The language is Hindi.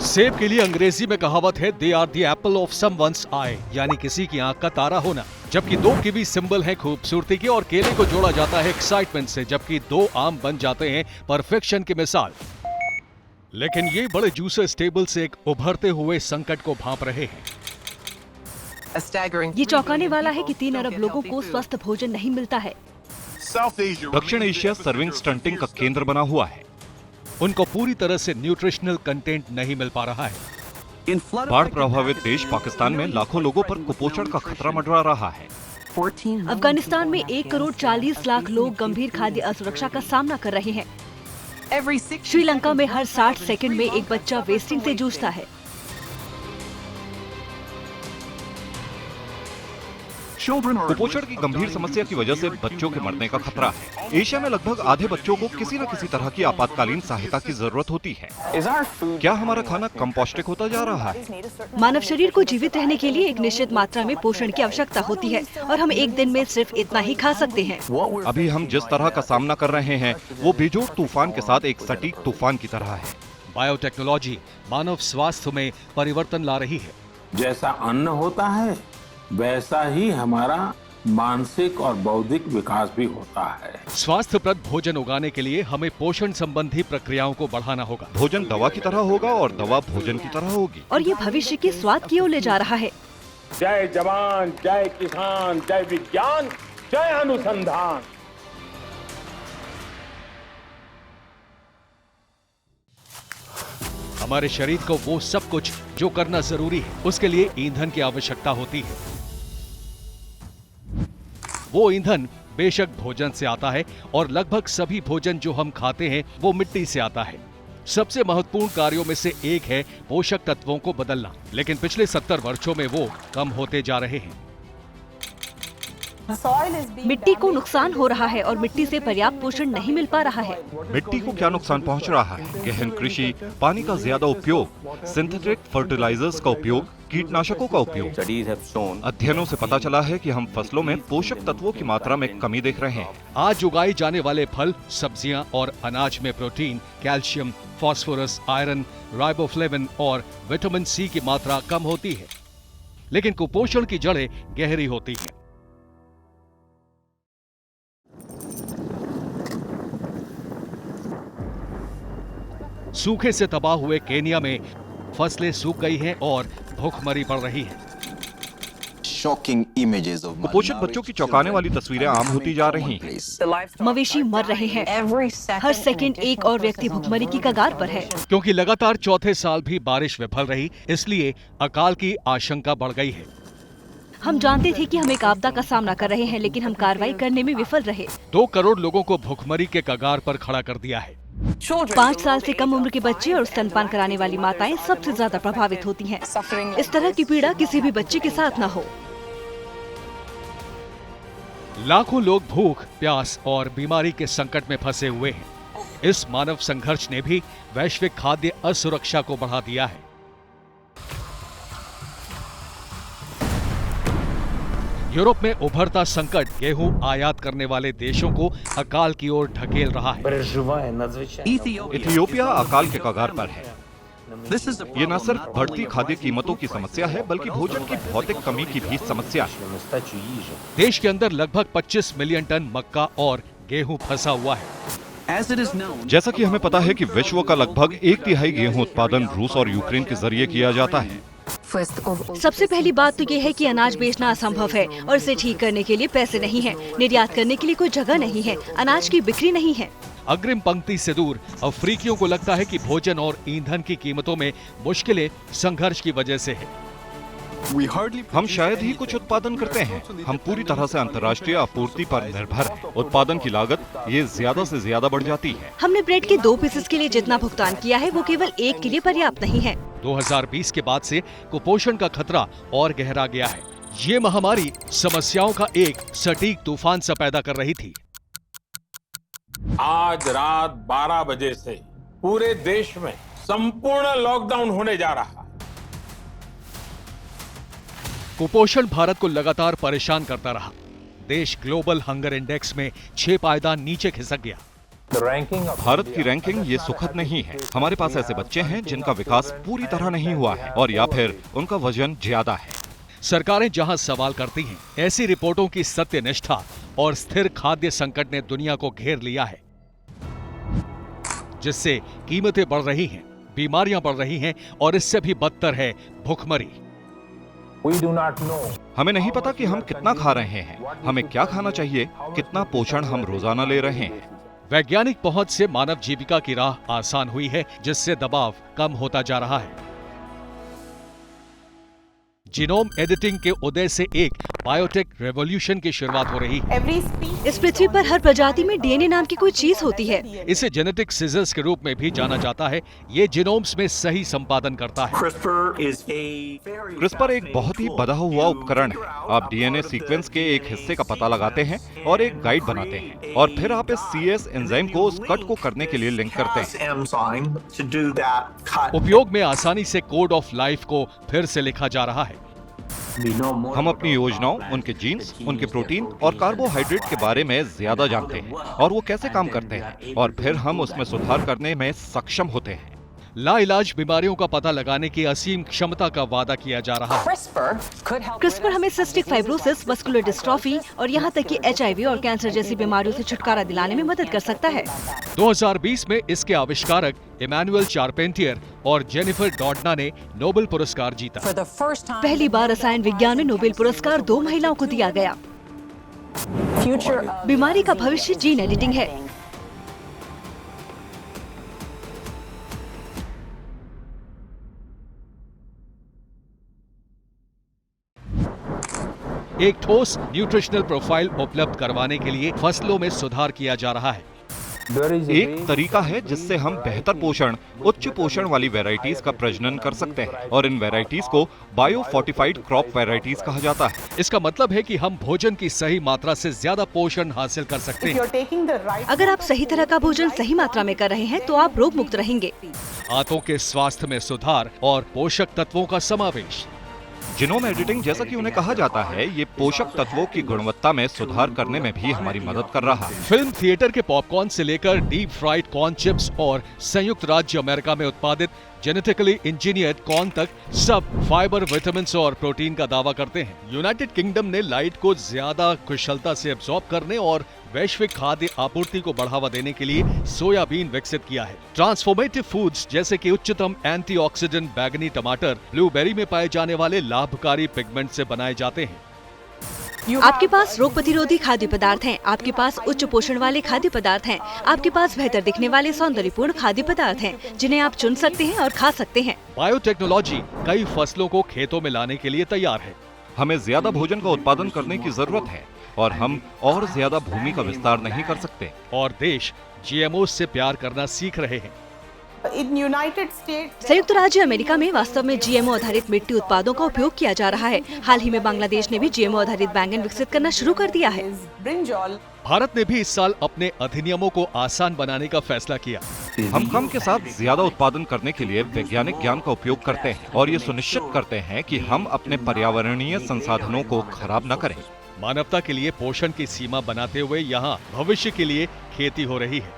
सेब के लिए अंग्रेजी में कहावत है, they are the apple of someone's eye, यानी किसी की आंख का तारा होना। जबकि दो कीवी सिंबल है खूबसूरती के और केले को जोड़ा जाता है एक्साइटमेंट से, जबकि दो आम बन जाते हैं परफेक्शन की मिसाल। लेकिन ये बड़े जूसर्स टेबल से एक उभरते हुए संकट को भांप रहे हैं। ये चौंकाने वाला है कि 3 अरब लोगों को स्वस्थ भोजन नहीं मिलता है। दक्षिण एशिया सर्विंग स्टंटिंग का केंद्र बना हुआ है। उनको पूरी तरह से न्यूट्रिशनल कंटेंट नहीं मिल पा रहा है। बाढ़ प्रभावित देश पाकिस्तान में लाखों लोगों पर कुपोषण का खतरा मंडरा रहा है। अफगानिस्तान में 1 करोड़ 40 लाख लोग गंभीर खाद्य असुरक्षा का सामना कर रहे हैं। श्रीलंका में हर 60 सेकंड में एक बच्चा वेस्टिंग से जूझता है। कुपोषण की गंभीर समस्या की वजह से बच्चों के मरने का खतरा है। एशिया में लगभग आधे बच्चों को किसी न किसी तरह की आपातकालीन सहायता की जरूरत होती है। क्या हमारा खाना कम पौष्टिक होता जा रहा है? मानव शरीर को जीवित रहने के लिए एक निश्चित मात्रा में पोषण की आवश्यकता होती है और हम एक दिन में सिर्फ इतना ही खा सकते हैं। अभी हम जिस तरह का सामना कर रहे हैं वो बेजोड़ तूफान के साथ एक सटीक तूफान की तरह है। बायोटेक्नोलॉजी मानव स्वास्थ्य में परिवर्तन ला रही है। जैसा अन्न होता है वैसा ही हमारा मानसिक और बौद्धिक विकास भी होता है। स्वास्थ्यप्रद भोजन उगाने के लिए हमें पोषण संबंधी प्रक्रियाओं को बढ़ाना होगा। भोजन दवा की तरह होगा और दवा भोजन की तरह होगी। और ये भविष्य के स्वाद की ओर ले जा रहा है। जय जवान, जय किसान, जय विज्ञान, जय अनुसंधान। हमारे शरीर को वो सब कुछ जो करना जरूरी है, उसके लिए ईंधन की आवश्यकता होती है। वो ईंधन बेशक भोजन से आता है और लगभग सभी भोजन जो हम खाते हैं वो मिट्टी से आता है। सबसे महत्वपूर्ण कार्यों में से एक है पोषक तत्वों को बदलना, लेकिन पिछले 70 वर्षों में वो कम होते जा रहे हैं। मिट्टी को नुकसान हो रहा है और मिट्टी से पर्याप्त पोषण नहीं मिल पा रहा है। मिट्टी को क्या नुकसान पहुंच रहा है? गहन कृषि, पानी का ज्यादा उपयोग, सिंथेटिक फर्टिलाइजर्स का उपयोग, कीटनाशकों का उपयोग। अध्ययनों से पता चला है कि हम फसलों में पोषक तत्वों की मात्रा में कमी देख रहे हैं। आज उगाई जाने वाले फल, सब्जियां और अनाज में protein, calcium, phosphorus, iron, riboflavin और विटामिन सी की मात्रा कम होती है, लेकिन कुपोषण की जड़ें गहरी होती हैं। सूखे से तबाह हुए केन्या में फसलें सूख गई हैं और भूखमरी बढ़ रही है। कुपोषित बच्चों की चौंकाने वाली तस्वीरें आम होती जा रही हैं। मवेशी मर रहे हैं। हर सेकंड एक और व्यक्ति भूखमरी की कगार पर है। क्योंकि लगातार चौथे साल भी बारिश विफल रही, इसलिए अकाल की आशंका बढ़ गई है। हम जानते थे कि हम एक आपदा का सामना कर रहे हैं, लेकिन हम कार्रवाई करने में विफल रहे। 2 करोड़ लोगों को भूखमरी के कगार पर खड़ा कर दिया है। 5 साल से कम उम्र के बच्चे और स्तनपान कराने वाली माताएं सबसे ज्यादा प्रभावित होती हैं। इस तरह की पीड़ा किसी भी बच्चे के साथ न हो। लाखों लोग भूख, प्यास और बीमारी के संकट में फंसे हुए हैं। इस मानव संघर्ष ने भी वैश्विक खाद्य असुरक्षा को बढ़ा दिया है। यूरोप में उभरता संकट गेहूं आयात करने वाले देशों को अकाल की ओर ढकेल रहा है। इथियोपिया अकाल के कगार पर है। ये न सिर्फ बढ़ती खाद्य कीमतों की समस्या है, बल्कि भोजन की भौतिक कमी की भी समस्या है। देश के अंदर लगभग 25 मिलियन टन मक्का और गेहूं फंसा हुआ है। जैसा कि हमें पता है कि विश्व का लगभग 1/3 गेहूं उत्पादन रूस और यूक्रेन के जरिए किया जाता है। सबसे पहली बात तो ये है कि अनाज बेचना असंभव है और इसे ठीक करने के लिए पैसे नहीं हैं। निर्यात करने के लिए कोई जगह नहीं है। अनाज की बिक्री नहीं है। अग्रिम पंक्ति से दूर अफ्रीकियों को लगता है कि भोजन और ईंधन की कीमतों में मुश्किलें संघर्ष की वजह से है। हम शायद ही कुछ उत्पादन करते हैं। हम पूरी तरह से अंतर्राष्ट्रीय आपूर्ति पर निर्भर हैं। उत्पादन की लागत ये ज्यादा से ज्यादा बढ़ जाती है। हमने ब्रेड के 2 पीसेस के लिए जितना भुगतान किया है वो केवल 1 के लिए पर्याप्त नहीं है। 2020 के बाद से कुपोषण का खतरा और गहरा गया है। ये महामारी समस्याओं का एक सटीक तूफान सा पैदा कर रही थी। आज रात 12 बजे से पूरे देश में संपूर्ण लॉकडाउन होने जा रहा है। कुपोषण भारत को लगातार परेशान करता रहा। देश ग्लोबल हंगर इंडेक्स में 6 पायदान नीचे खिसक गया। भारत की रैंकिंग ये सुखद नहीं है। हमारे पास ऐसे बच्चे हैं जिनका विकास पूरी तरह नहीं हुआ है और या फिर उनका वजन ज्यादा है। सरकारें जहां सवाल करती हैं, ऐसी रिपोर्टों की सत्यनिष्ठा और स्थिर खाद्य संकट ने दुनिया को घेर लिया है, जिससे कीमतें बढ़ रही हैं, बीमारियां बढ़ रही हैं और इससे भी बदतर है भुखमरी। हमें नहीं पता कि हम कितना खा रहे हैं, हमें क्या खाना चाहिए, कितना पोषण हम रोजाना ले रहे हैं। वैज्ञानिक पहुंच से मानव जीविका की राह आसान हुई है, जिससे दबाव कम होता जा रहा है। जीनोम एडिटिंग के उदय से एक बायोटेक रेवोल्यूशन की शुरुआत हो रही है। इस पृथ्वी पर हर प्रजाति में डीएनए नाम की कोई चीज होती है। इसे जेनेटिक सीजर्स के रूप में भी जाना जाता है। ये जीनोम्स में सही संपादन करता है। क्रिस्पर एक बहुत ही बधा हुआ उपकरण है। आप डीएनए सीक्वेंस के एक हिस्से का पता लगाते हैं और एक गाइड बनाते हैं और फिर आप इस CS एंजाइम को उस कट को करने के लिए लिंक करते हैं। उपयोग में आसानी से कोड ऑफ लाइफ को फिर से लिखा जा रहा है। हम अपनी योजनाओं, उनके जीन्स, उनके प्रोटीन और कार्बोहाइड्रेट के बारे में ज्यादा जानते हैं और वो कैसे काम करते हैं और फिर हम उसमें सुधार करने में सक्षम होते हैं। लाइलाज बीमारियों का पता लगाने की असीम क्षमता का वादा किया जा रहा है। क्रिस्पर हमें सिस्टिक फाइब्रोसिस, मस्कुलर डिस्ट्रॉफी और यहाँ तक कि HIV और कैंसर जैसी बीमारियों से छुटकारा दिलाने में मदद कर सकता है। 2020 में इसके आविष्कारक इमैनुअल चार्पेंटियर और जेनिफर डॉडना ने नोबेल पुरस्कार जीता। पहली बार रसायन विज्ञान में नोबेल पुरस्कार 2 महिलाओं को दिया गया। बीमारी का भविष्य जीन एडिटिंग है। एक ठोस न्यूट्रिशनल प्रोफाइल उपलब्ध करवाने के लिए फसलों में सुधार किया जा रहा है। एक तरीका है जिससे हम बेहतर पोषण, उच्च पोषण वाली वैरायटीज का प्रजनन कर सकते हैं और इन वैरायटीज को बायो फोर्टिफाइड क्रॉप वैरायटीज कहा जाता है। इसका मतलब है कि हम भोजन की सही मात्रा से ज्यादा पोषण हासिल कर सकते हैं। अगर आप सही तरह का भोजन सही मात्रा में कर रहे हैं तो आप रोग मुक्त रहेंगे। दांतों के स्वास्थ्य में सुधार और पोषक तत्वों का समावेश। जीनोम एडिटिंग, जैसा कि उन्हें कहा जाता है, ये पोषक तत्वों की गुणवत्ता में सुधार करने में भी हमारी मदद कर रहा है। फिल्म थिएटर के पॉपकॉर्न से लेकर डीप फ्राइड कॉर्न चिप्स और संयुक्त राज्य अमेरिका में उत्पादित जेनेटिकली इंजीनियर्ड कॉर्न तक सब फाइबर, विटामिन और प्रोटीन का दावा करते हैं। यूनाइटेड किंगडम ने लाइट को ज्यादा कुशलता से एब्जॉर्ब करने और वैश्विक खाद्य आपूर्ति को बढ़ावा देने के लिए सोयाबीन विकसित किया है। ट्रांसफॉर्मेटिव फूड्स जैसे कि उच्चतम एंटीऑक्सीडेंट बैगनी टमाटर ब्लूबेरी में पाए जाने वाले लाभकारी पिगमेंट से बनाए जाते हैं। आपके पास रोग प्रतिरोधी खाद्य पदार्थ हैं, आपके पास उच्च पोषण वाले खाद्य पदार्थ हैं, आपके पास बेहतर दिखने वाले सौंदर्यपूर्ण खाद्य पदार्थ हैं, जिन्हें आप चुन सकते हैं और खा सकते हैं। बायोटेक्नोलॉजी कई फसलों को खेतों में लाने के लिए तैयार है। हमें ज्यादा भोजन का उत्पादन करने की जरूरत है और हम और ज्यादा भूमि का विस्तार नहीं कर सकते। और देश GMO से प्यार करना सीख रहे हैं। संयुक्त राज्य अमेरिका में वास्तव में GMO आधारित मिट्टी उत्पादों का उपयोग किया जा रहा है। हाल ही में बांग्लादेश ने भी GMO आधारित बैंगन विकसित करना शुरू कर दिया है। भारत ने भी इस साल अपने अधिनियमों को आसान बनाने का फैसला किया। हम कम के साथ ज्यादा उत्पादन करने के लिए वैज्ञानिक ज्ञान का उपयोग करते हैं और ये सुनिश्चित करते हैं कि हम अपने पर्यावरणीय संसाधनों को खराब न करें। मानवता के लिए पोषण की सीमा बनाते हुए यहाँ भविष्य के लिए खेती हो रही है।